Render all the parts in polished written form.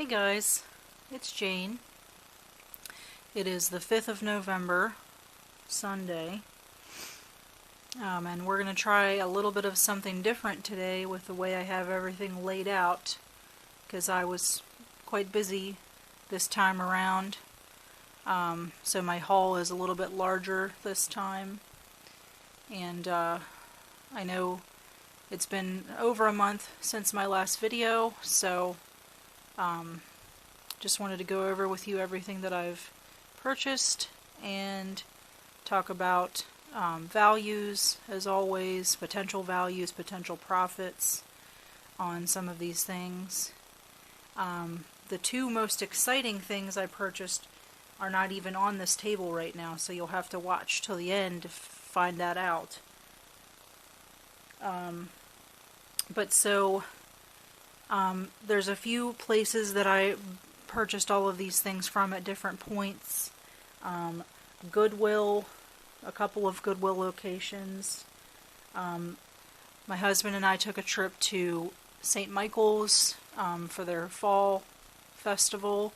Hey guys, it's Jane. It is the 5th of November, Sunday, and we're going to try a little bit of something different today with the way I have everything laid out, because I was quite busy this time around, so my haul is a little bit larger this time, and I know it's been over a month since my last video, so just wanted to go over with you everything that I've purchased and talk about values, as always, potential values, potential profits on some of these things. The two most exciting things I purchased are not even on this table right now, so you'll have to watch till the end to find that out. There's a few places that I purchased all of these things from at different points. Goodwill, a couple of Goodwill locations. My husband and I took a trip to St. Michael's for their fall festival,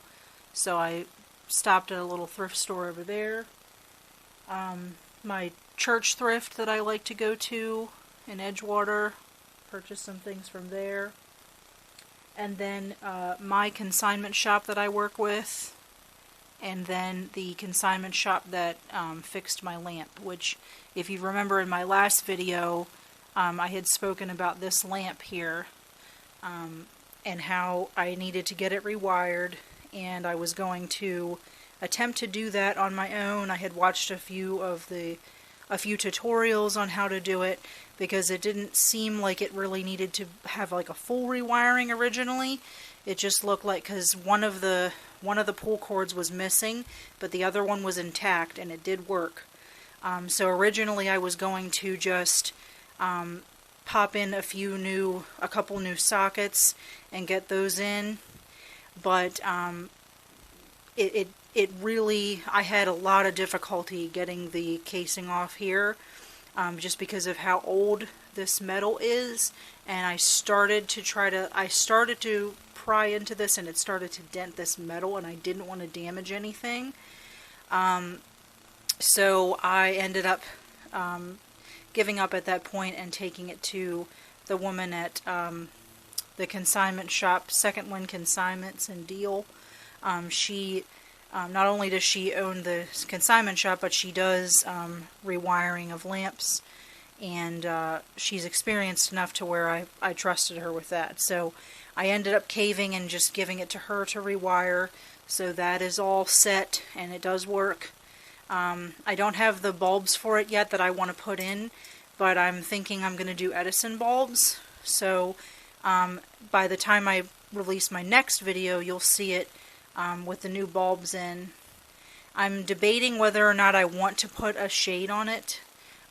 so I stopped at a little thrift store over there. My church thrift that I like to go to in Edgewater, purchased some things from there. And then my consignment shop that I work with, and then the consignment shop that fixed my lamp, which, if you remember in my last video, I had spoken about this lamp here, and how I needed to get it rewired, and I was going to attempt to do that on my own. I had watched a few tutorials on how to do it, because it didn't seem like it really needed to have like a full rewiring originally. It just looked like, because one of the pull cords was missing, but the other one was intact, and it did work. So originally I was going to just pop in a couple new sockets and get those in, but it really, I had a lot of difficulty getting the casing off here, just because of how old this metal is, and I started to pry into this, and it started to dent this metal, and I didn't want to damage anything. So I ended up giving up at that point and taking it to the woman at the consignment shop, Second Wind Consignments in Deal. She not only does she own the consignment shop, but she does rewiring of lamps, and she's experienced enough to where I trusted her with that. So I ended up caving and just giving it to her to rewire, so that is all set, and it does work. I don't have the bulbs for it yet that I want to put in, but I'm thinking I'm going to do Edison bulbs, so by the time I release my next video, you'll see it with the new bulbs in. I'm debating whether or not I want to put a shade on it.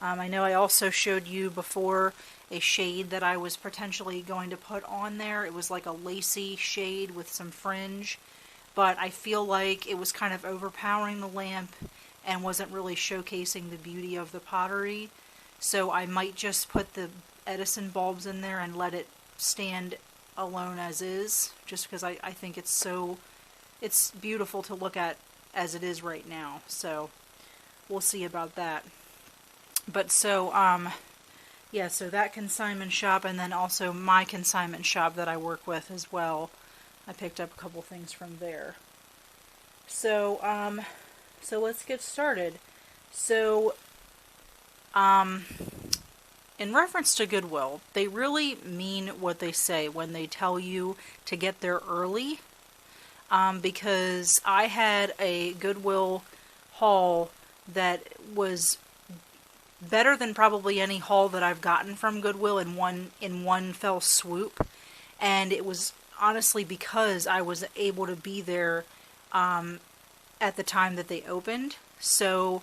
I know I also showed you before a shade that I was potentially going to put on there. It was like a lacy shade with some fringe, but I feel like it was kind of overpowering the lamp and wasn't really showcasing the beauty of the pottery. So I might just put the Edison bulbs in there and let it stand alone as is, just because I think it's beautiful to look at as it is right now, so we'll see about that. But so, so that consignment shop, and then also my consignment shop that I work with as well. I picked up a couple things from there. So let's get started. So, in reference to Goodwill, they really mean what they say when they tell you to get there early. Because I had a Goodwill haul that was better than probably any haul that I've gotten from Goodwill in one fell swoop, and it was honestly because I was able to be there at the time that they opened. So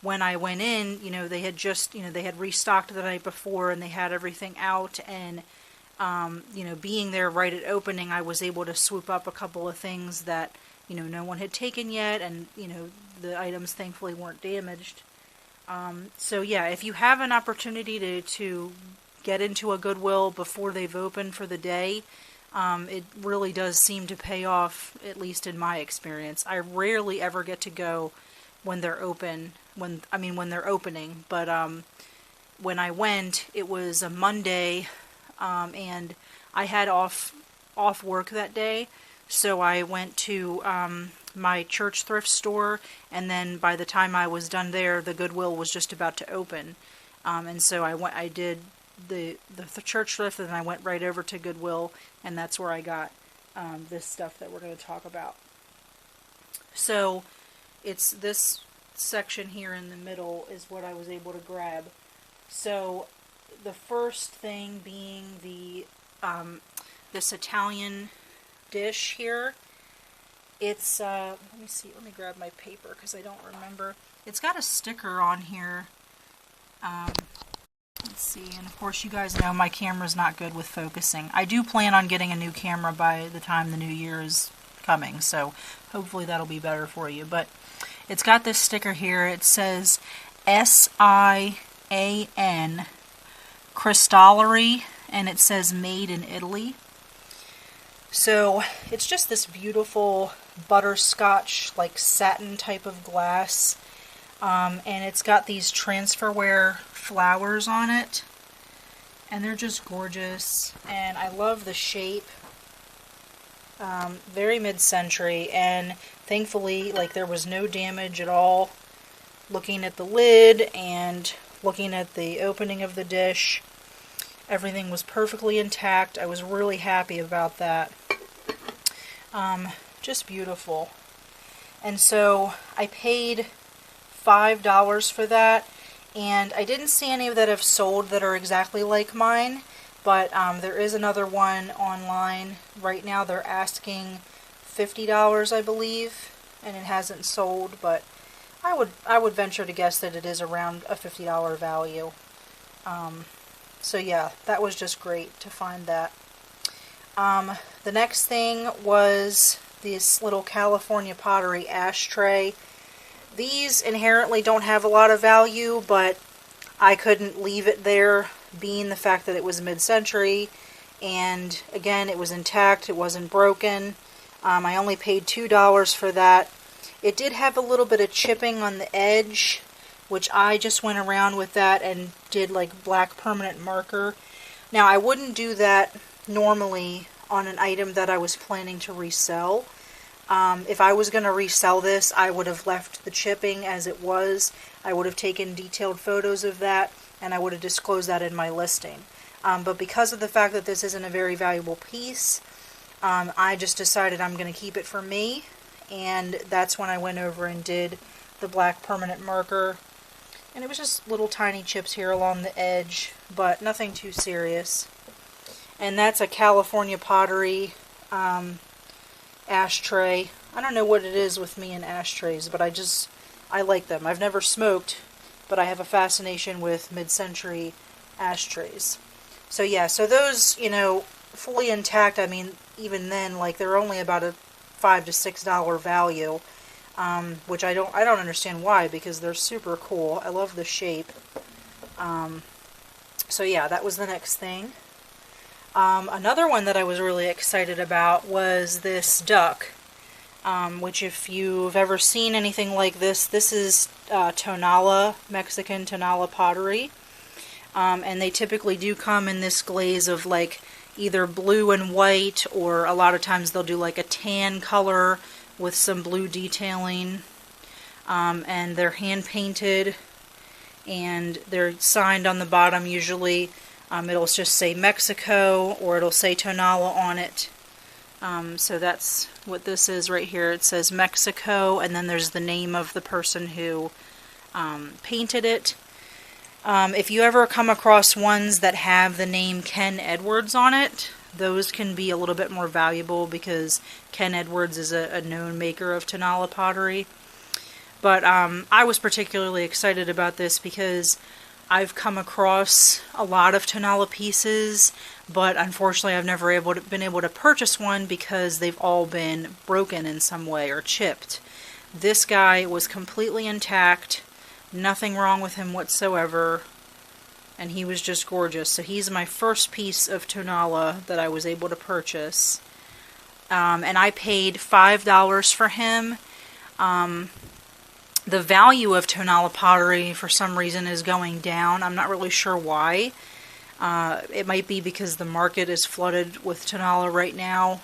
when I went in, they had just, they had restocked the night before, and they had everything out, and being there right at opening, I was able to swoop up a couple of things that, no one had taken yet, and, the items thankfully weren't damaged. So yeah, if you have an opportunity to get into a Goodwill before they've opened for the day, It really does seem to pay off, at least in my experience. I rarely ever get to go when they're open, when they're opening, but when I went, it was a Monday, and I had off work that day, so I went to my church thrift store, and then by the time I was done there, the Goodwill was just about to open, and so I did the church thrift, and then I went right over to Goodwill, and that's where I got this stuff that we're going to talk about. So it's this section here in the middle is what I was able to grab. So the first thing being the this Italian dish here. It's let me see, let me grab my paper because I don't remember. It's got a sticker on here. Let's see, and of course you guys know my camera's not good with focusing. I do plan on getting a new camera by the time the new year is coming, so hopefully that'll be better for you. But it's got this sticker here. It says SIAN Cristallary, and it says made in Italy. So it's just this beautiful butterscotch, like satin type of glass. And it's got these transferware flowers on it, and they're just gorgeous, and I love the shape. Very mid-century, and thankfully, like, there was no damage at all. Looking at the lid and looking at the opening of the dish, everything was perfectly intact. I was really happy about that. Just beautiful. And so I paid $5 for that, and I didn't see any that have sold that are exactly like mine, but there is another one online right now. They're asking $50, I believe, and it hasn't sold, but I would venture to guess that it is around a $50 value. So yeah, that was just great to find that. The next thing was this little California pottery ashtray. These inherently don't have a lot of value, but I couldn't leave it there, being the fact that it was mid-century, and again, it was intact, it wasn't broken. I only paid $2 for that. It did have a little bit of chipping on the edge, which I just went around with that and did like black permanent marker. Now, I wouldn't do that normally on an item that I was planning to resell. If I was going to resell this, I would have left the chipping as it was. I would have taken detailed photos of that, and I would have disclosed that in my listing. But because of the fact that this isn't a very valuable piece, I just decided I'm going to keep it for me, and that's when I went over and did the black permanent marker. And it was just little tiny chips here along the edge, but nothing too serious. And that's a California pottery ashtray. I don't know what it is with me and ashtrays, but I like them. I've never smoked, but I have a fascination with mid-century ashtrays. So yeah, so those, fully intact, I mean, even then, like, they're only about a $5 to $6 value, which I don't understand why, because they're super cool. I love the shape. So yeah, that was the next thing. Another one that I was really excited about was this duck, which if you've ever seen anything like this is Tonala, Mexican Tonala pottery, and they typically do come in this glaze of like either blue and white, or a lot of times they'll do like a tan color with some blue detailing, and they're hand painted, and they're signed on the bottom usually. It'll just say Mexico, or it'll say Tonala on it. So that's what this is right here. It says Mexico, and then there's the name of the person who painted it. If you ever come across ones that have the name Ken Edwards on it, those can be a little bit more valuable, because Ken Edwards is a known maker of Tonala pottery. But I was particularly excited about this because I've come across a lot of Tonala pieces, but unfortunately I've never been able to purchase one because they've all been broken in some way or chipped. This guy was completely intact, nothing wrong with him whatsoever, and he was just gorgeous. So he's my first piece of tonala that I was able to purchase. And I paid $5 for him. The value of tonala pottery, for some reason, is going down. I'm not really sure why. It might be because the market is flooded with tonala right now.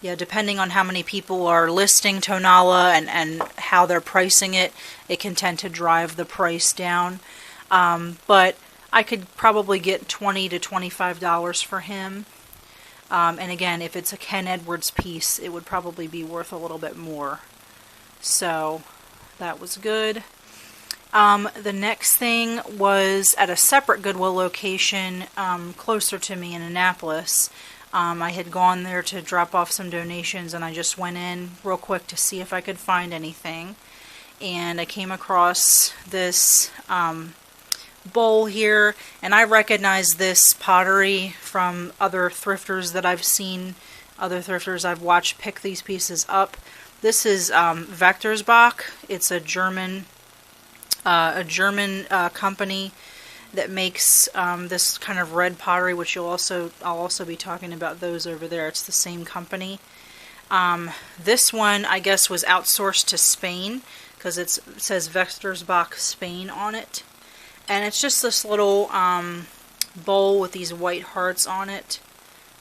Yeah, depending on how many people are listing tonala and how they're pricing it, it can tend to drive the price down. But I could probably get $20 to $25 for him. And again, if it's a Ken Edwards piece, it would probably be worth a little bit more. So that was good. The next thing was at a separate Goodwill location closer to me in Annapolis. I had gone there to drop off some donations, and I just went in real quick to see if I could find anything. And I came across this bowl here, and I recognize this pottery from other thrifters that I've seen, other thrifters I've watched pick these pieces up. This is Vectorsbach. It's a German company that makes this kind of red pottery, which I'll also be talking about those over there. It's the same company. This one, I guess, was outsourced to Spain because it says Vectorsbach Spain on it. And it's just this little bowl with these white hearts on it.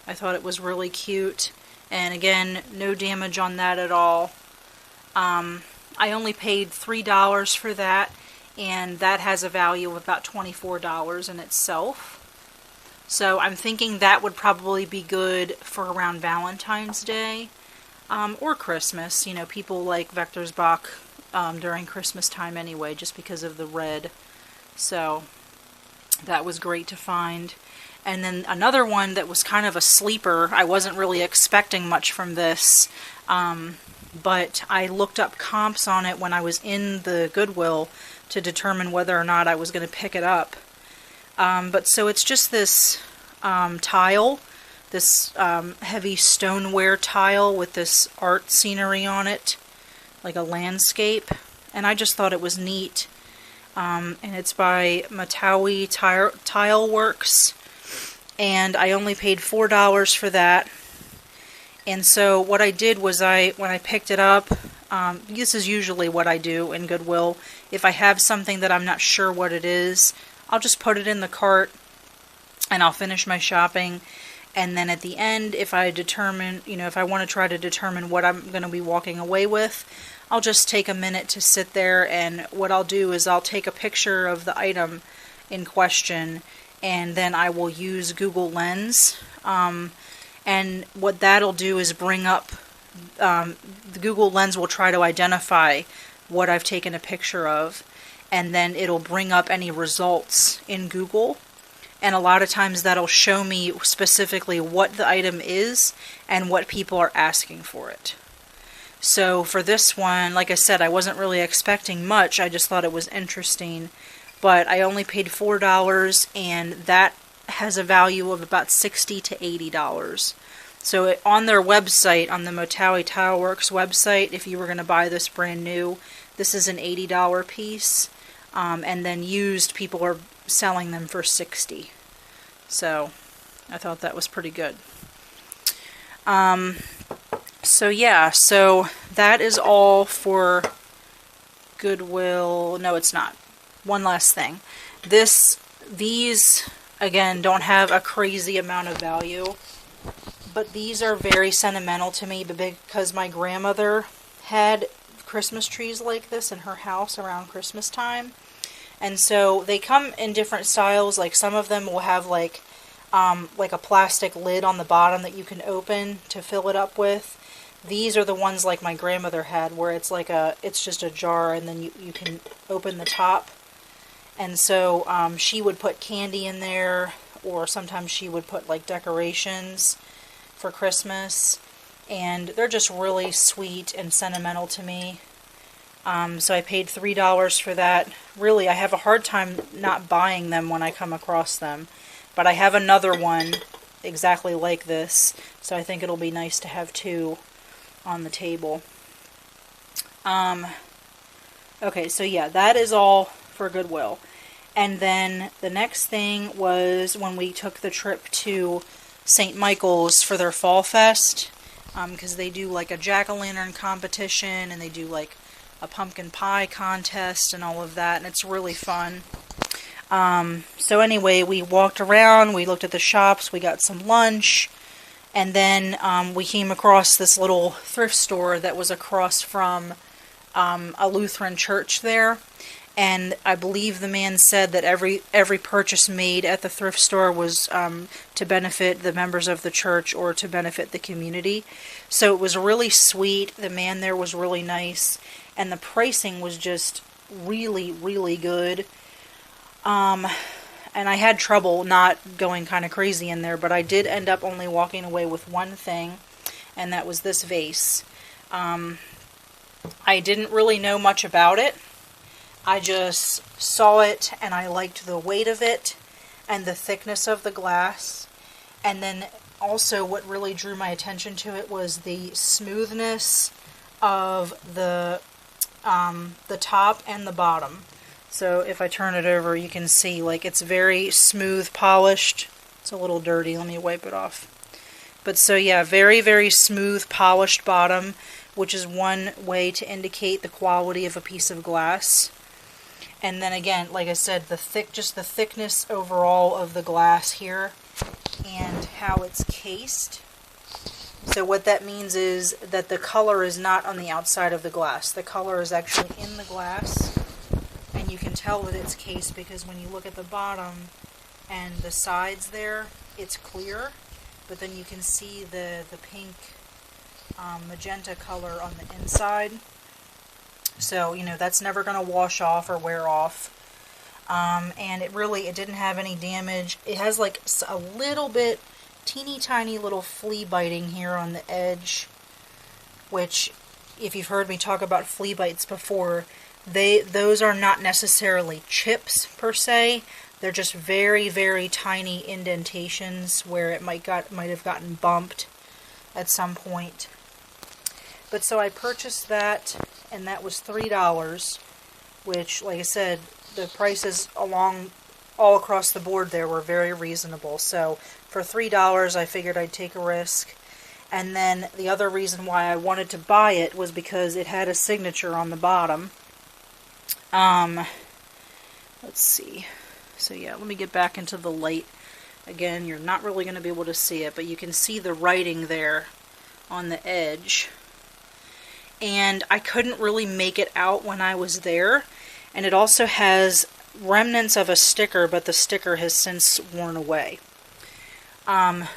I thought it was really cute. And again, no damage on that at all. I only paid $3 for that, and that has a value of about $24 in itself. So I'm thinking that would probably be good for around Valentine's Day or Christmas. You know, people like Vectorsbach during Christmas time anyway, just because of the red. So that was great to find. And then another one that was kind of a sleeper. I wasn't really expecting much from this, but I looked up comps on it when I was in the Goodwill to determine whether or not I was going to pick it up. But so it's just this tile, this heavy stoneware tile with this art scenery on it, like a landscape. And I just thought it was neat. And it's by Matawi Tile Works. And I only paid $4 for that. And so what I did was when I picked it up, this is usually what I do in Goodwill. If I have something that I'm not sure what it is, I'll just put it in the cart and I'll finish my shopping. And then at the end, if I determine, if I want to try to determine what I'm going to be walking away with, I'll just take a minute to sit there, and what I'll do is I'll take a picture of the item in question, and then I will use Google Lens. And what that'll do is bring up, the Google Lens will try to identify what I've taken a picture of, and then it'll bring up any results in Google. And a lot of times that'll show me specifically what the item is and what people are asking for it. So for this one, like I said, I wasn't really expecting much. I just thought it was interesting. But I only paid $4, and that has a value of about $60 to $80. So on their website, on the Matawi Tile Works website, if you were going to buy this brand new, this is an $80 piece. And then used, people are selling them for $60. So I thought that was pretty good. So yeah, so that is all for Goodwill. No, it's not. One last thing. These, again, don't have a crazy amount of value, but these are very sentimental to me because my grandmother had Christmas trees like this in her house around Christmas time. And so they come in different styles. Like some of them will have like a plastic lid on the bottom that you can open to fill it up with. These are the ones like my grandmother had, where it's just a jar, and then you can open the top. And so she would put candy in there, or sometimes she would put like decorations for Christmas. And they're just really sweet and sentimental to me. So I paid $3 for that. Really, I have a hard time not buying them when I come across them. But I have another one exactly like this, so I think it'll be nice to have two on the table. Okay, so yeah, that is all for Goodwill. And then the next thing was when we took the trip to St. Michael's for their Fall Fest, because they do like a jack-o'-lantern competition, and they do like a pumpkin pie contest and all of that, and it's really fun. So anyway, we walked around, we looked at the shops, we got some lunch, and then we came across this little thrift store that was across from a Lutheran church there. And I believe the man said that every purchase made at the thrift store was to benefit the members of the church or to benefit the community. So it was really sweet. The man there was really nice. And the pricing was just really, really good. And I had trouble not going kind of crazy in there, but I did end up only walking away with one thing, and that was this vase. I didn't really know much about it. I just saw it and I liked the weight of it and the thickness of the glass. And then also what really drew my attention to it was the smoothness of the top and the bottom. So if I turn it over, you can see like it's very smooth, polished. It's a little dirty. Let me wipe it off. But so yeah, very, very smooth, polished bottom, which is one way to indicate the quality of a piece of glass. And then again, like I said, just the thickness overall of the glass here and how it's cased. So what that means is that the color is not on the outside of the glass. The color is actually in the glass. And you can tell that it's cased because when you look at the bottom and the sides there, it's clear. But then you can see the pink magenta color on the inside. So, you know, that's never going to wash off or wear off. And it didn't have any damage. It has like a little bit, teeny tiny little flea biting here on the edge. Which, if you've heard me talk about flea bites before, those are not necessarily chips per se. They're just very, very tiny indentations where it might have gotten bumped at some point. But so I purchased that, and that was $3, which, like I said, the prices all across the board there were very reasonable. So for $3, I figured I'd take a risk. And then the other reason why I wanted to buy it was because it had a signature on the bottom. Let's see. So yeah, let me get back into the light. Again, you're not really going to be able to see it, but you can see the writing there on the edge. And I couldn't really make it out when I was there. And it also has remnants of a sticker, but the sticker has since worn away.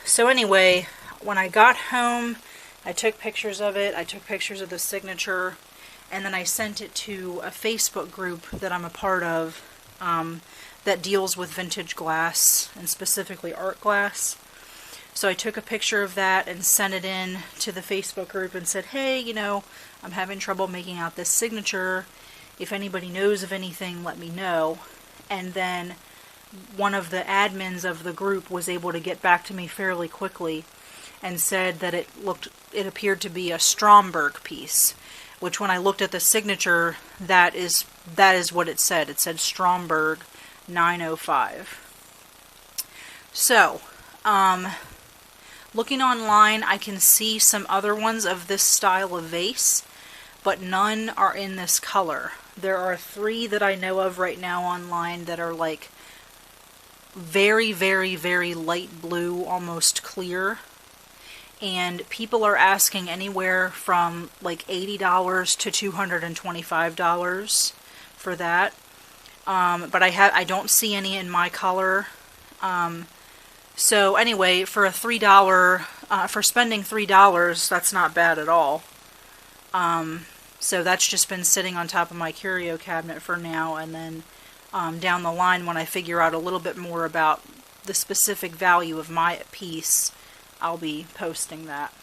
So anyway, when I got home, I took pictures of it. I took pictures of the signature. And then I sent it to a Facebook group that I'm a part of that deals with vintage glass, and specifically art glass. So I took a picture of that and sent it in to the Facebook group and said, hey, you know, I'm having trouble making out this signature. If anybody knows of anything, let me know. And then one of the admins of the group was able to get back to me fairly quickly and said that it appeared to be a Stromberg piece, which when I looked at the signature, that is what it said. It said Stromberg 905. So, looking online, I can see some other ones of this style of vase, but none are in this color. There are 3 that I know of right now online that are like very, very, very light blue, almost clear. And people are asking anywhere from like $80 to $225 for that. But I don't see any in my color. So anyway, for a $3, for spending $3, that's not bad at all. So that's just been sitting on top of my curio cabinet for now, and then down the line when I figure out a little bit more about the specific value of my piece, I'll be posting that.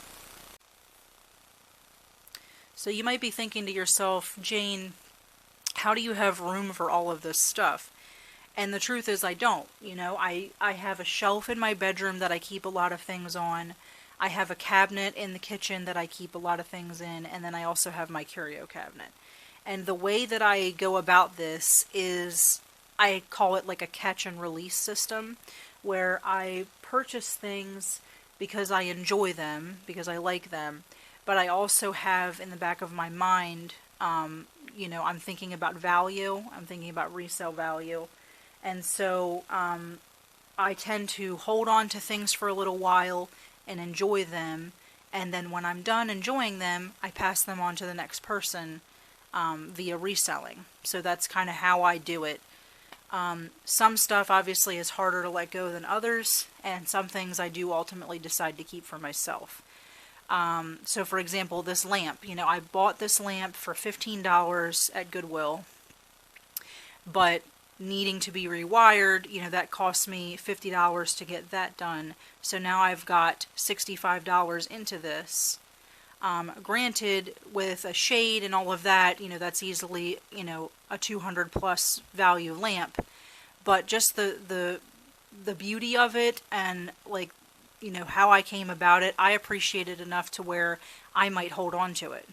So you might be thinking to yourself, Jane, how do you have room for all of this stuff? And the truth is I don't. You know, I have a shelf in my bedroom that I keep a lot of things on. I have a cabinet in the kitchen that I keep a lot of things in, and then I also have my curio cabinet. And the way that I go about this is I call it like a catch and release system, where I purchase things because I enjoy them, because I like them, but I also have in the back of my mind, I'm thinking about value, I'm thinking about resale value, and so I tend to hold on to things for a little while and enjoy them, and then when I'm done enjoying them, I pass them on to the next person via reselling. So that's kind of how I do it. Some stuff obviously is harder to let go than others, and some things I do ultimately decide to keep for myself. So for example, this lamp, I bought this lamp for $15 at Goodwill, but needing to be rewired, that cost me $50 to get that done. So now I've got $65 into this. Granted, with a shade and all of that, that's easily, a 200 plus value lamp. But just the beauty of it and like, how I came about it, I appreciate it enough to where I might hold on to it,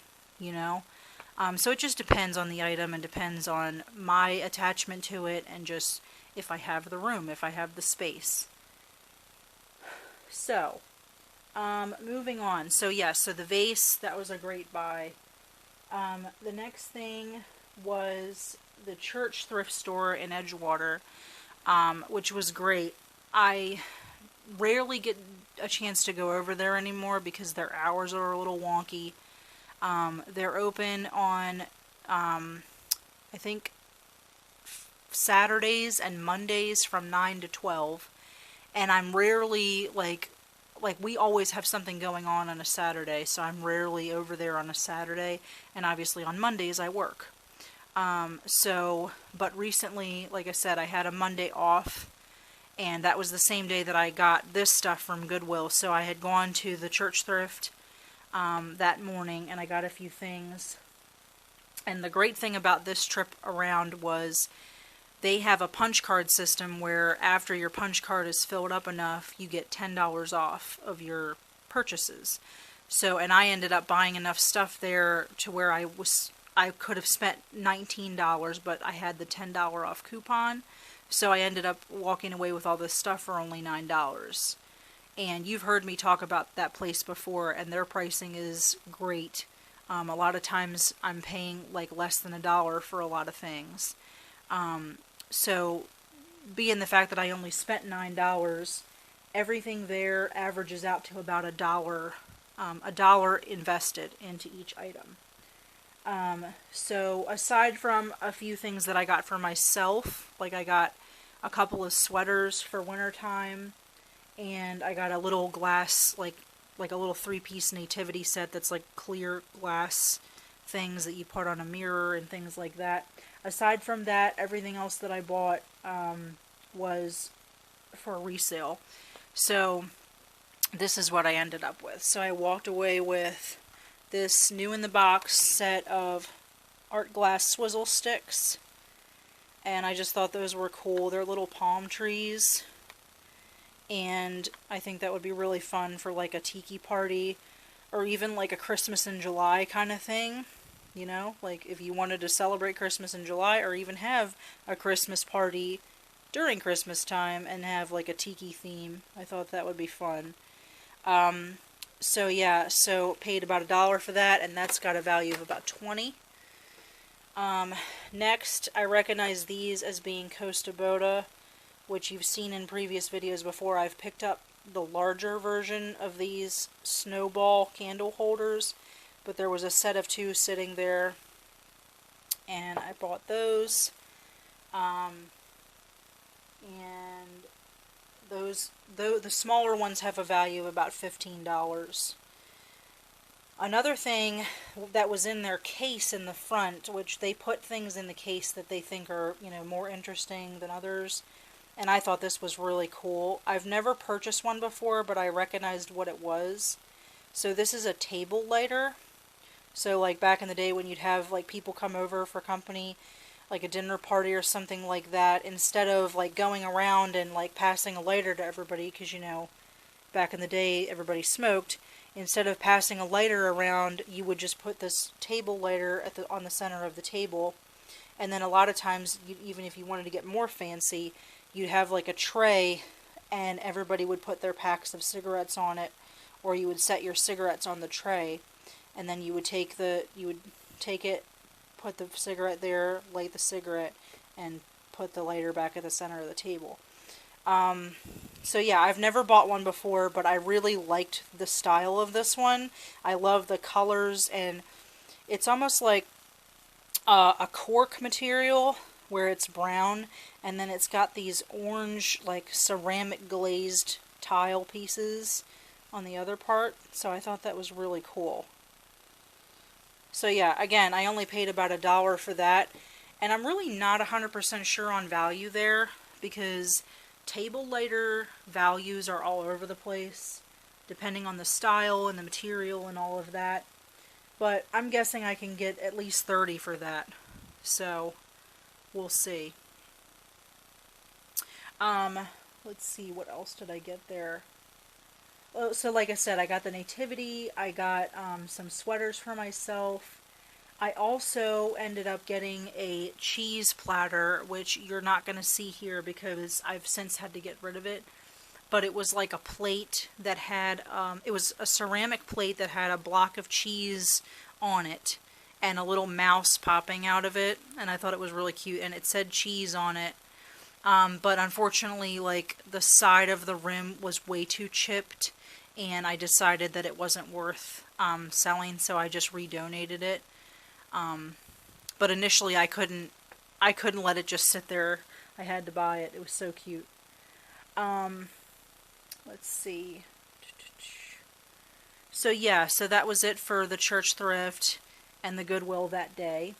So it just depends on the item and depends on my attachment to it and just if I have the room, if I have the space. So, moving on. So so the vase, that was a great buy. The next thing was the church thrift store in Edgewater, which was great. I rarely get a chance to go over there anymore because their hours are a little wonky. They're open on, I think, Saturdays and Mondays from 9 to 12. And I'm rarely, like we always have something going on a Saturday, so I'm rarely over there on a Saturday. And obviously on Mondays I work. But recently, like I said, I had a Monday off. And that was the same day that I got this stuff from Goodwill. So I had gone to the church thrift that morning, and I got a few things. And the great thing about this trip around was they have a punch card system where after your punch card is filled up enough, you get $10 off of your purchases. So, and I ended up buying enough stuff there to where I could have spent $19, but I had the $10 off coupon. So I ended up walking away with all this stuff for only $9. And you've heard me talk about that place before, and their pricing is great. A lot of times I'm paying like less than $1 for a lot of things. So being the fact that I only spent $9, everything there averages out to about $1 invested into each item. So aside from a few things that I got for myself, like I got a couple of sweaters for wintertime, and I got a little glass, like a little 3-piece nativity set that's like clear glass things that you put on a mirror and things like that. Aside from that, everything else that I bought was for resale. So this is what I ended up with. So I walked away with this new in the box set of art glass swizzle sticks, and I just thought those were cool. They're little palm trees, and I think that would be really fun for like a tiki party or even like a Christmas in July kind of thing, like if you wanted to celebrate Christmas in July or even have a Christmas party during Christmas time and have like a tiki theme. I thought that would be fun. So paid about $1 for that, and that's got a value of about $20. Next, I recognize these as being Costa Boda, which you've seen in previous videos before. I've picked up the larger version of these snowball candle holders, but there was a set of 2 sitting there, and I bought those. And the smaller ones have a value of about $15. Another thing that was in their case in the front, which they put things in the case that they think are, more interesting than others, and I thought this was really cool. I've never purchased one before, but I recognized what it was. So this is a table lighter. So like back in the day when you'd have like people come over for company, like a dinner party or something like that, instead of like going around and like passing a lighter to everybody, because back in the day everybody smoked, instead of passing a lighter around, you would just put this table lighter on the center of the table, And then a lot of times, even if you wanted to get more fancy, you'd have like a tray and everybody would put their packs of cigarettes on it, or you would set your cigarettes on the tray, and then you would take it, put the cigarette there, light the cigarette, and put the lighter back at the center of the table. So yeah, I've never bought one before, but I really liked the style of this one. I love the colors, and it's almost like a cork material where it's brown, and then it's got these orange, like ceramic glazed tile pieces on the other part. So I thought that was really cool. So yeah, again, I only paid about $1 for that, and I'm really not 100% sure on value there, because table lighter values are all over the place, depending on the style and the material and all of that. But I'm guessing I can get at least 30 for that. So, we'll see. Let's see, what else did I get there? Oh, so like I said, I got the nativity, I got some sweaters for myself. I also ended up getting a cheese platter, which you're not going to see here because I've since had to get rid of it. But it was like a plate that had, it was a ceramic plate that had a block of cheese on it and a little mouse popping out of it. And I thought it was really cute, and it said cheese on it. But unfortunately, like, the side of the rim was way too chipped, and I decided that it wasn't worth selling, so I just redonated it. But initially I couldn't let it just sit there. I had to buy it. It was so cute. Let's see. So yeah, so that was it for the church thrift and the Goodwill that day.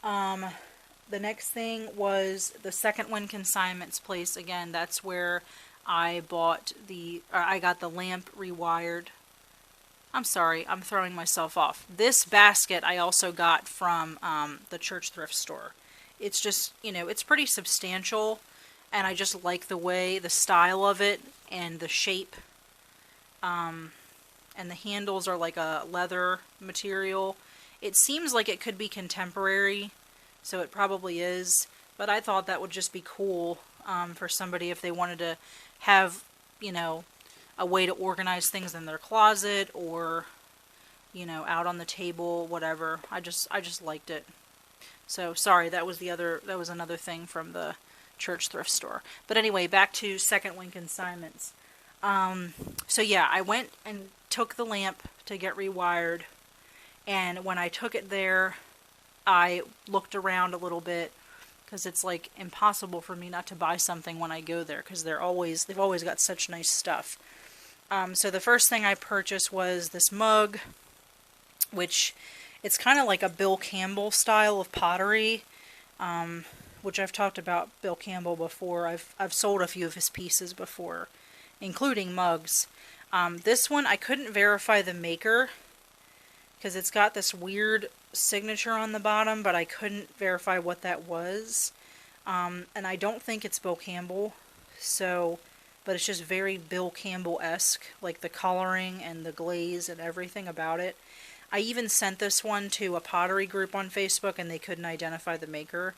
The next thing was the Second Wind Consignments place. Again, that's where I got the lamp rewired. I'm sorry, I'm throwing myself off. This basket I also got from the church thrift store. It's just, it's pretty substantial, and I just like the style of it, and the shape. And the handles are like a leather material. It seems like it could be contemporary, so it probably is, but I thought that would just be cool for somebody if they wanted to have, a way to organize things in their closet, or, out on the table, whatever. I just liked it. So, sorry, that was another thing from the church thrift store. But anyway, back to Second Wind Consignments. So yeah, I went and took the lamp to get rewired, and when I took it there, I looked around a little bit, because it's like impossible for me not to buy something when I go there, because they've always got such nice stuff. So the first thing I purchased was this mug, which it's kind of like a Bill Campbell style of pottery, which I've talked about Bill Campbell before. I've sold a few of his pieces before, including mugs. This one I couldn't verify the maker, because it's got this weird signature on the bottom, but I couldn't verify what that was. And I don't think it's Bill Campbell, but it's just very Bill Campbell-esque, like the coloring and the glaze and everything about it. I even sent this one to a pottery group on Facebook, and they couldn't identify the maker.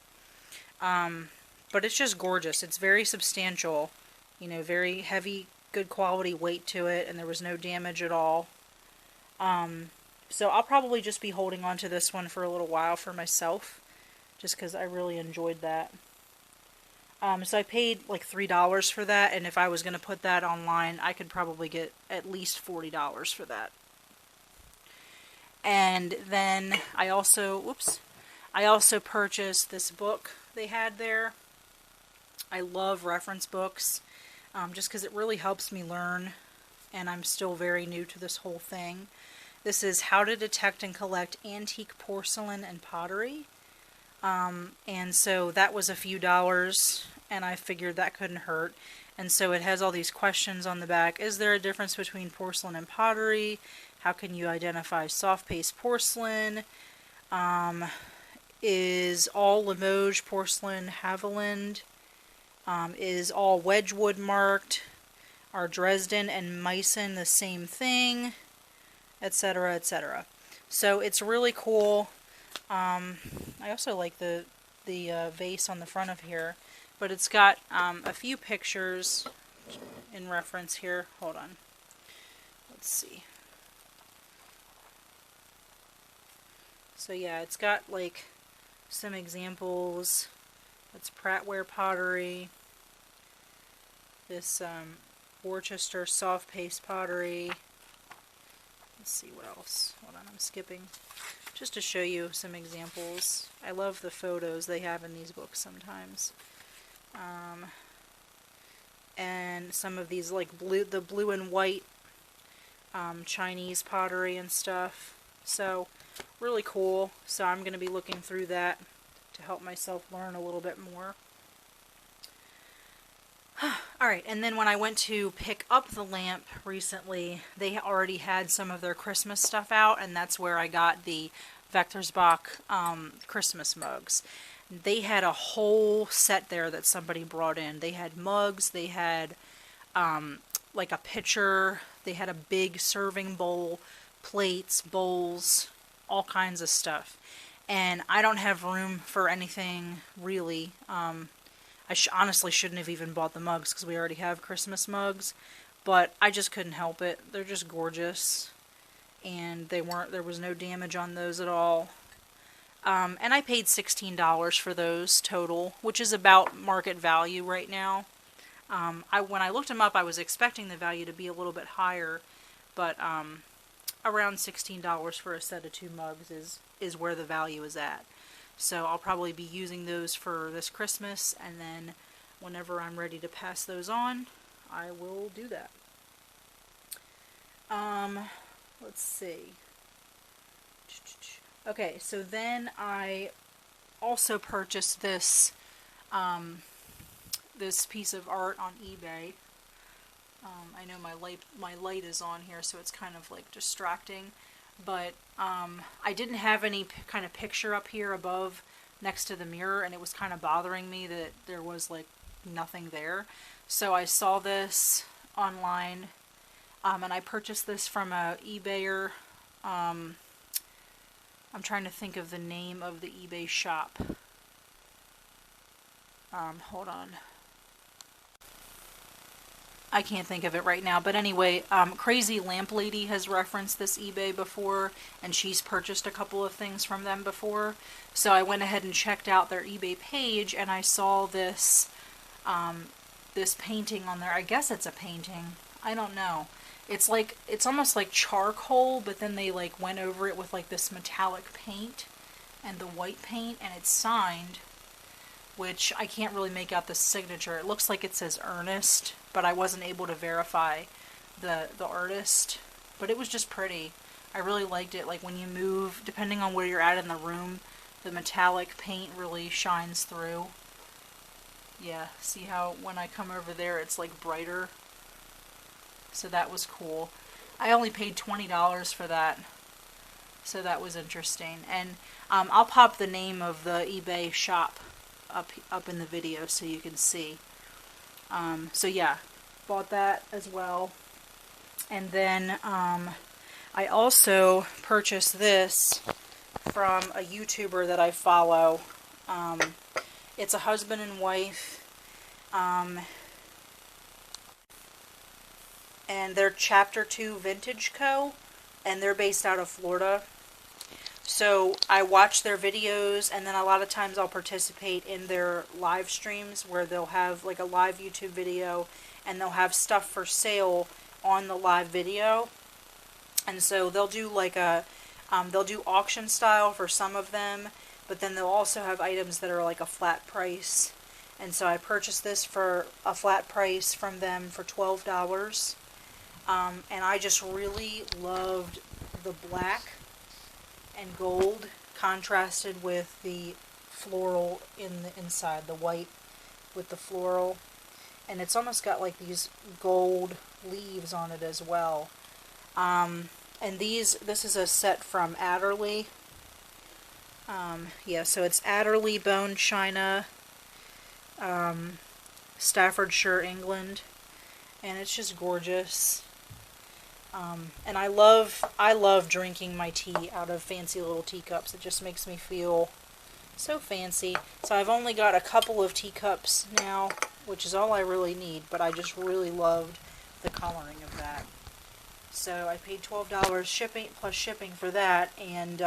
But it's just gorgeous. It's very substantial, very heavy, good quality weight to it, and there was no damage at all. So I'll probably just be holding on to this one for a little while for myself, just because I really enjoyed that. So I paid like $3 for that, and if I was going to put that online, I could probably get at least $40 for that. And then I also purchased this book they had there. I love reference books, just because it really helps me learn, and I'm still very new to this whole thing. This is How to Detect and Collect Antique Porcelain and Pottery. And so that was a few dollars, and I figured that couldn't hurt. And so it has all these questions on the back. Is there a difference between porcelain and pottery? How can you identify soft paste porcelain? Is all Limoges porcelain Haviland? Is all Wedgwood marked? Are Dresden and Meissen the same thing? Etc., etc. So it's really cool. I also like the vase on the front of here, but it's got a few pictures in reference here. Hold on. Let's see. So yeah, it's got like some examples. It's Prattware pottery. This Worcester soft paste pottery. Let's see what else. Hold on, I'm skipping. Just to show you some examples. I love the photos they have in these books sometimes. And some of these like the blue and white Chinese pottery and stuff. So really cool. So I'm going to be looking through that to help myself learn a little bit more. Alright, and then when I went to pick up the lamp recently, they already had some of their Christmas stuff out, and that's where I got the Vectorsbach Christmas mugs. They had a whole set there that somebody brought in. They had mugs, they had like a pitcher, they had a big serving bowl, plates, bowls, all kinds of stuff. And I don't have room for anything really. I honestly shouldn't have even bought the mugs because we already have Christmas mugs, but I just couldn't help it. They're just gorgeous, and there was no damage on those at all. And I paid $16 for those total, which is about market value right now. When I looked them up, I was expecting the value to be a little bit higher, but around $16 for a set of 2 mugs is where the value is at. So I'll probably be using those for this Christmas, and then whenever I'm ready to pass those on, I will do that. Let's see. Okay, so then I also purchased this this piece of art on eBay. I know my light is on here, so it's kind of like distracting. But I didn't have any kind of picture up here above next to the mirror, and it was kind of bothering me that there was like nothing there. So I saw this online, and I purchased this from a eBayer. I'm trying to think of the name of the eBay shop. Hold on. I can't think of it right now, but anyway, Crazy Lamp Lady has referenced this eBay before, and she's purchased a couple of things from them before. So I went ahead and checked out their eBay page, and I saw this this painting on there. I guess it's a painting. I don't know. It's almost like charcoal, but then they like went over it with like this metallic paint and the white paint, and it's signed, which I can't really make out the signature. It looks like it says Ernest, but I wasn't able to verify the artist. But it was just pretty. I really liked it. Like when you move, depending on where you're at in the room, the metallic paint really shines through. Yeah, see how when I come over there it's like brighter? So that was cool. I only paid $20 for that. So that was interesting. And I'll pop the name of the eBay shop up in the video so you can see. So yeah, bought that as well. And then I also purchased this from a YouTuber that I follow. It's a husband and wife, and they're Chapter 2 Vintage Co., and they're based out of Florida. So I watch their videos, and then a lot of times I'll participate in their live streams where they'll have like a live YouTube video, and they'll have stuff for sale on the live video. And so they'll do like they'll do auction style for some of them, but then they'll also have items that are like a flat price. And so I purchased this for a flat price from them for $12. And I just really loved the black and gold contrasted with the floral in the inside, the white with the floral. And it's almost got like these gold leaves on it as well. And this is a set from Adderley. Yeah, so it's Adderley Bone China, Staffordshire, England, and it's just gorgeous. And I love drinking my tea out of fancy little teacups. It just makes me feel so fancy. So I've only got a couple of teacups now, which is all I really need, but I just really loved the coloring of that. So I paid $12 shipping for that, and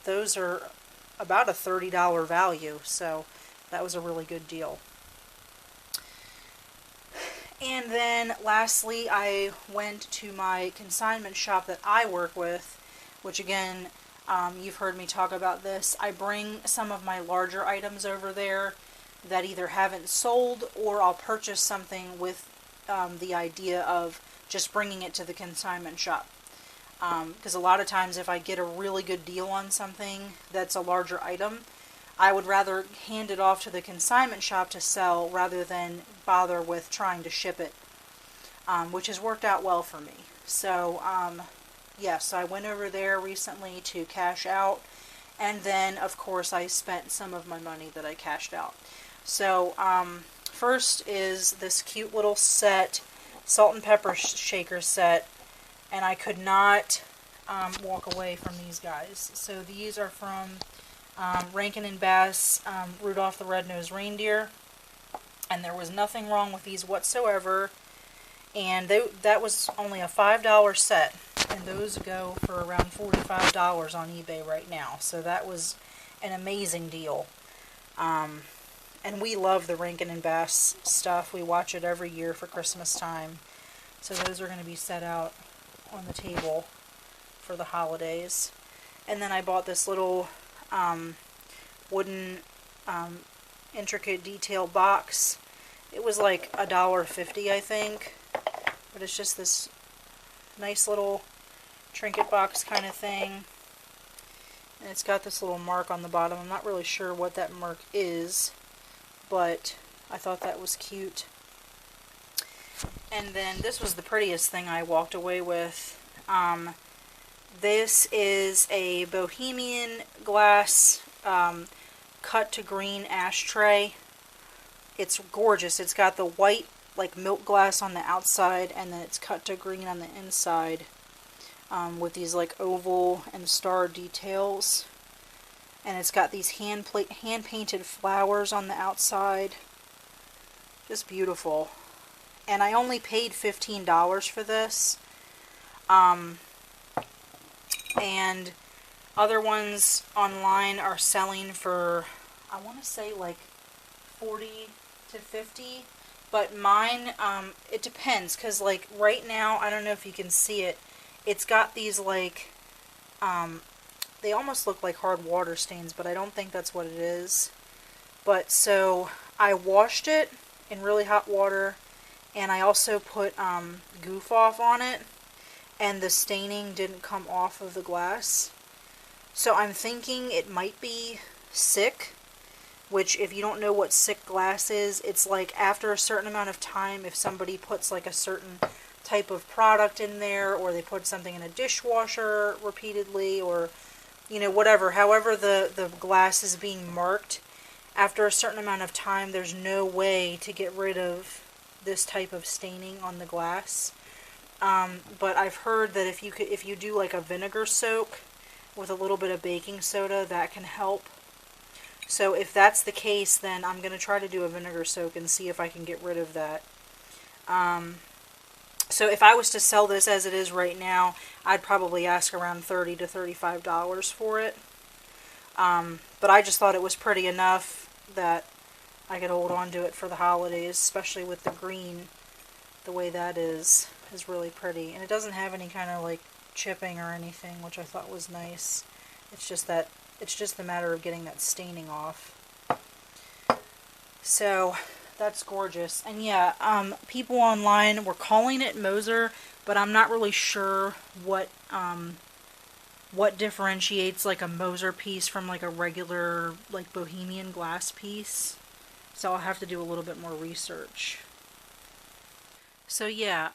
those are about a $30 value, so that was a really good deal. And then lastly, I went to my consignment shop that I work with, which again, you've heard me talk about this. I bring some of my larger items over there that either haven't sold, or I'll purchase something with the idea of just bringing it to the consignment shop. Because a lot of times if I get a really good deal on something that's a larger item, I would rather hand it off to the consignment shop to sell rather than bother with trying to ship it, which has worked out well for me. So, so I went over there recently to cash out, and then, of course, I spent some of my money that I cashed out. So, first is this cute little set, salt and pepper shaker set, and I could not walk away from these guys. So these are from Rankin and Bass, Rudolph the Red-Nosed Reindeer, and there was nothing wrong with these whatsoever, and that was only a $5 set, and those go for around $45 on eBay right now, so that was an amazing deal. And we love the Rankin and Bass stuff. We watch it every year for Christmas time, so those are going to be set out on the table for the holidays. And then I bought this little wooden intricate detail box. It was like $1.50, I think, but it's just this nice little trinket box kind of thing, and it's got this little mark on the bottom. I'm not really sure what that mark is, but I thought that was cute. And then this was the prettiest thing I walked away with. This is a Bohemian glass cut to green ashtray. It's gorgeous. It's got the white like milk glass on the outside, and then it's cut to green on the inside with these like oval and star details. And it's got these hand painted flowers on the outside. Just beautiful. And I only paid $15 for this. And other ones online are selling for, I want to say like 40 to 50. But mine, it depends. Because like right now, I don't know if you can see it. It's got these like, they almost look like hard water stains, but I don't think that's what it is. But so I washed it in really hot water. And I also put Goof Off on it, and the staining didn't come off of the glass. So I'm thinking it might be Sick, which if you don't know what Sick glass is, it's like after a certain amount of time, if somebody puts like a certain type of product in there, or they put something in a dishwasher repeatedly, or, you know, whatever, however the glass is being marked, after a certain amount of time, there's no way to get rid of this type of staining on the glass. But I've heard that if you do like a vinegar soak with a little bit of baking soda, that can help. So if that's the case, then I'm going to try to do a vinegar soak and see if I can get rid of that. So if I was to sell this as it is right now, I'd probably ask around $30 to $35 for it. But I just thought it was pretty enough that I could hold on to it for the holidays, especially with the green. The way that is really pretty. And it doesn't have any kind of like chipping or anything, which I thought was nice. It's just the matter of getting that staining off. So that's gorgeous. And yeah, people online were calling it Moser, but I'm not really sure what differentiates like a Moser piece from like a regular like Bohemian glass piece. So I'll have to do a little bit more research. So yeah,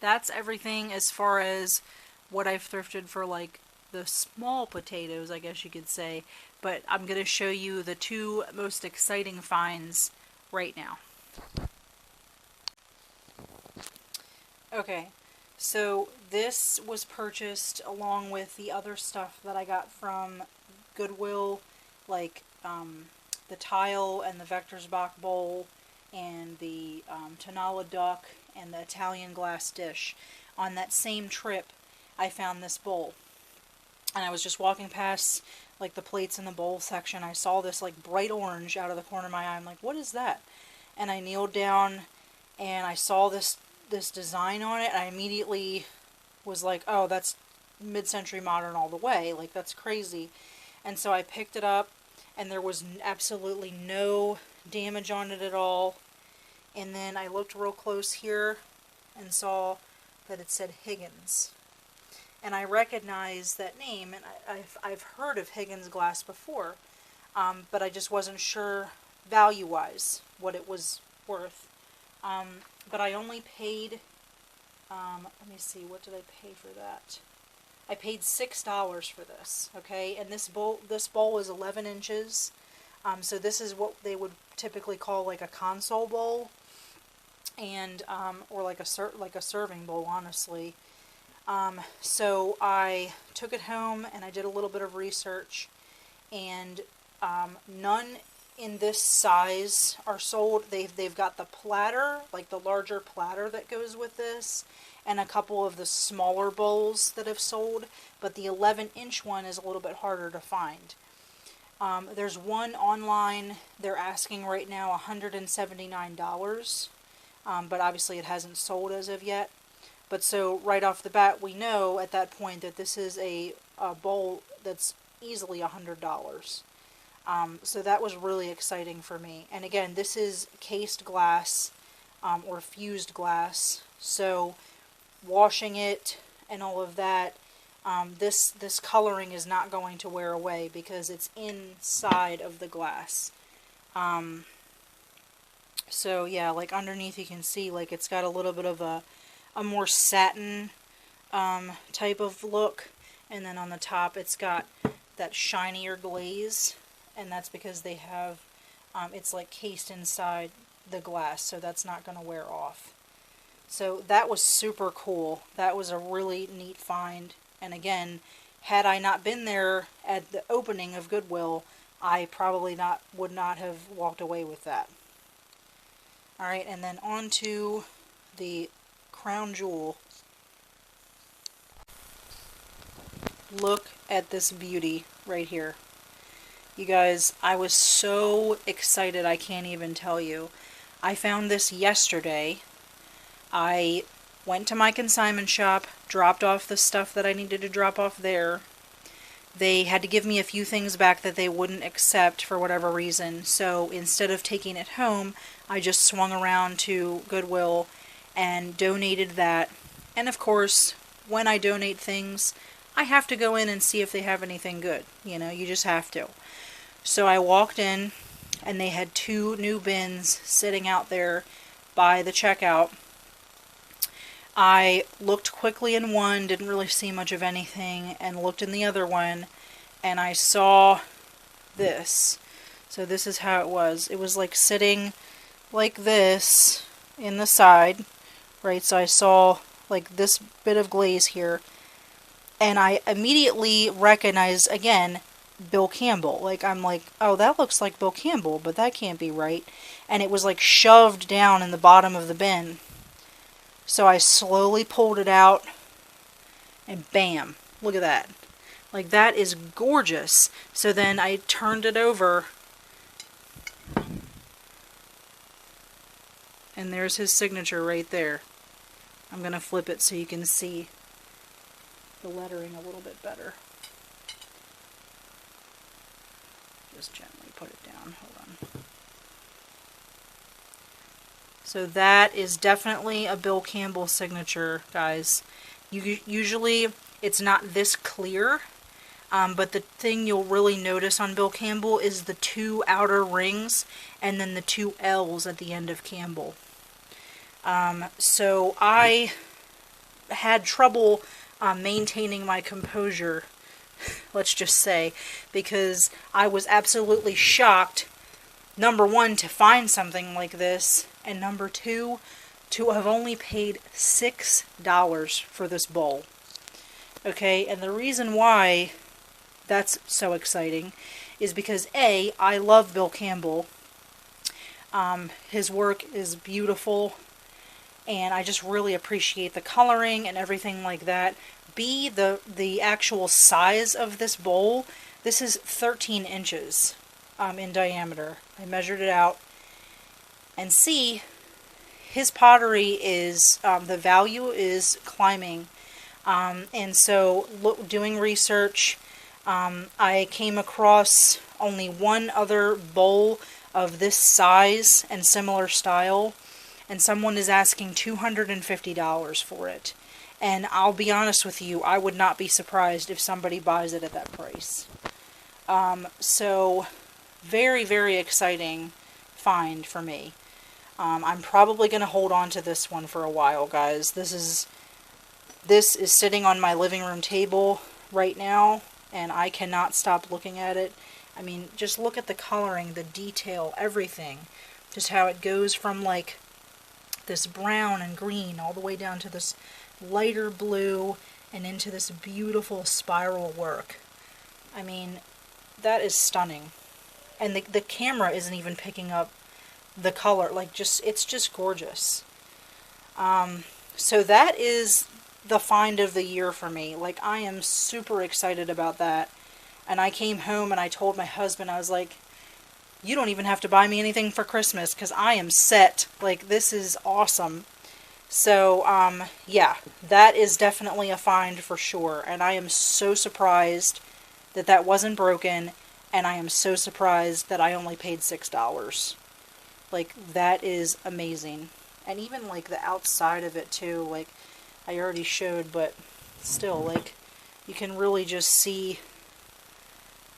that's everything as far as what I've thrifted for like the small potatoes, I guess you could say. But I'm going to show you the two most exciting finds right now. Okay, So this was purchased along with the other stuff that I got from Goodwill, like the tile and the Vector's Bach bowl and the Tonala duck and the Italian glass dish. On that same trip, I found this bowl. And I was just walking past like the plates in the bowl section. I saw this like bright orange out of the corner of my eye. I'm like, what is that? And I kneeled down and I saw this design on it. And I immediately was like, oh, that's mid-century modern all the way. Like, that's crazy. And so I picked it up, and there was absolutely no damage on it at all. And then I looked real close here and saw that it said Higgins. And I recognized that name, and I've heard of Higgins glass before, but I just wasn't sure value-wise what it was worth. But I only paid, let me see, what did I pay for that? I paid $6 for this, okay? And this bowl is 11 inches. So this is what they would typically call like a console bowl, and or like a serving bowl, honestly. So I took it home and I did a little bit of research, and none in this size are sold. They've got the platter, like the larger platter that goes with this, and a couple of the smaller bowls that have sold, but the 11-inch one is a little bit harder to find. There's one online. They're asking right now $179, but obviously it hasn't sold as of yet. But so right off the bat, we know at that point that this is a bowl that's easily $100. So that was really exciting for me. And again, this is cased glass or fused glass. So washing it and all of that, this coloring is not going to wear away because it's inside of the glass. So yeah, like underneath you can see like it's got a little bit of a more satin type of look, and then on the top it's got that shinier glaze, and that's because they have it's like cased inside the glass, so that's not going to wear off. So that was super cool. That was a really neat find, and again, had I not been there at the opening of Goodwill, I probably would not have walked away with that. Alright, and then on to the crown jewel. Look at this beauty right here. You guys, I was so excited I can't even tell you. I found this yesterday. I went to my consignment shop, dropped off the stuff that I needed to drop off there. They had to give me a few things back that they wouldn't accept for whatever reason. So instead of taking it home, I just swung around to Goodwill and donated that. And of course, when I donate things, I have to go in and see if they have anything good. You know, you just have to. So I walked in, and they had 2 new bins sitting out there by the checkout. I looked quickly in one, didn't really see much of anything, and looked in the other one, and I saw this. So this is how it was. It was like sitting like this in the side, right? So I saw like this bit of glaze here, and I immediately recognized, again, Bill Campbell. Like, I'm like, oh, that looks like Bill Campbell, but that can't be right. And it was like shoved down in the bottom of the bin. So I slowly pulled it out, and bam, look at that. Like, that is gorgeous. So then I turned it over, and there's his signature right there. I'm going to flip it so you can see the lettering a little bit better. Just gently put it down. Hold on. So that is definitely a Bill Campbell signature, guys. Usually it's not this clear, but the thing you'll really notice on Bill Campbell is the 2 outer rings and then the 2 L's at the end of Campbell. So I had trouble maintaining my composure, let's just say, because I was absolutely shocked, number one, to find something like this, and number two, to have only paid $6 for this bowl. Okay, and the reason why that's so exciting is because A, I love Bill Campbell. His work is beautiful, and I just really appreciate the coloring and everything like that. B, the actual size of this bowl. This is 13 inches in diameter. I measured it out. And C, his pottery is, the value is climbing. And so, doing research, I came across only one other bowl of this size and similar style, and someone is asking $250 for it. And I'll be honest with you, I would not be surprised if somebody buys it at that price. So, very, very exciting find for me. I'm probably going to hold on to this one for a while, guys. This is sitting on my living room table right now, and I cannot stop looking at it. I mean, just look at the coloring, the detail, everything. Just how it goes from like this brown and green all the way down to this lighter blue and into this beautiful spiral work. I mean, that is stunning. And the camera isn't even picking up the color. Like, it's just gorgeous. So that is the find of the year for me. Like, I am super excited about that. And I came home and I told my husband, I was like, you don't even have to buy me anything for Christmas, because I am set. Like, this is awesome. So, yeah, that is definitely a find for sure. And I am so surprised that that wasn't broken. And I am so surprised that I only paid $6. Like, that is amazing. And even, like, the outside of it, too. Like, I already showed, but still, like, you can really just see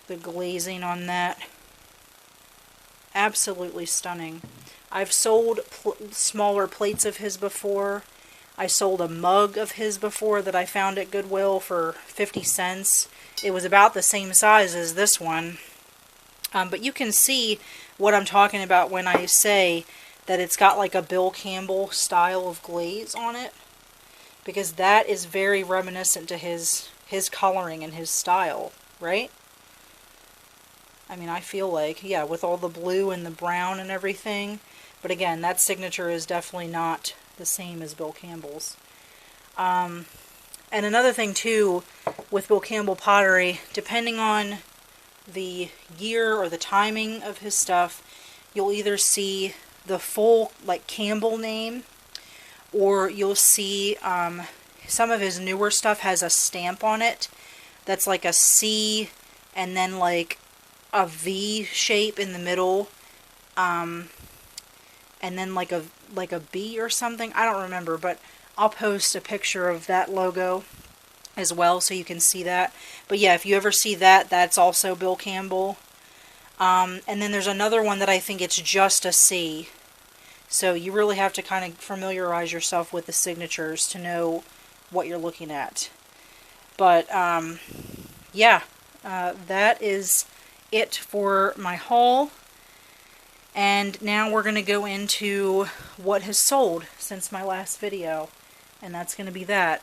the glazing on that. Absolutely stunning. I've sold smaller plates of his before. I sold a mug of his before that I found at Goodwill for 50 cents. It was about the same size as this one. But you can see what I'm talking about when I say that it's got like a Bill Campbell style of glaze on it. Because that is very reminiscent to his coloring and his style, right? I mean, I feel like, yeah, with all the blue and the brown and everything. But again, that signature is definitely not the same as Bill Campbell's. And another thing, too, with Bill Campbell pottery, depending on the year or the timing of his stuff, you'll either see the full, like, Campbell name, or you'll see some of his newer stuff has a stamp on it that's like a C and then like a V shape in the middle, and then like a B or something. I don't remember, but I'll post a picture of that logo as well so you can see that. But yeah, if you ever see that, that's also Bill Campbell. And then there's another one that I think it's just a C. So you really have to kind of familiarize yourself with the signatures to know what you're looking at. But yeah, that is it for my haul. And now we're going to go into what has sold since my last video. And that's going to be that.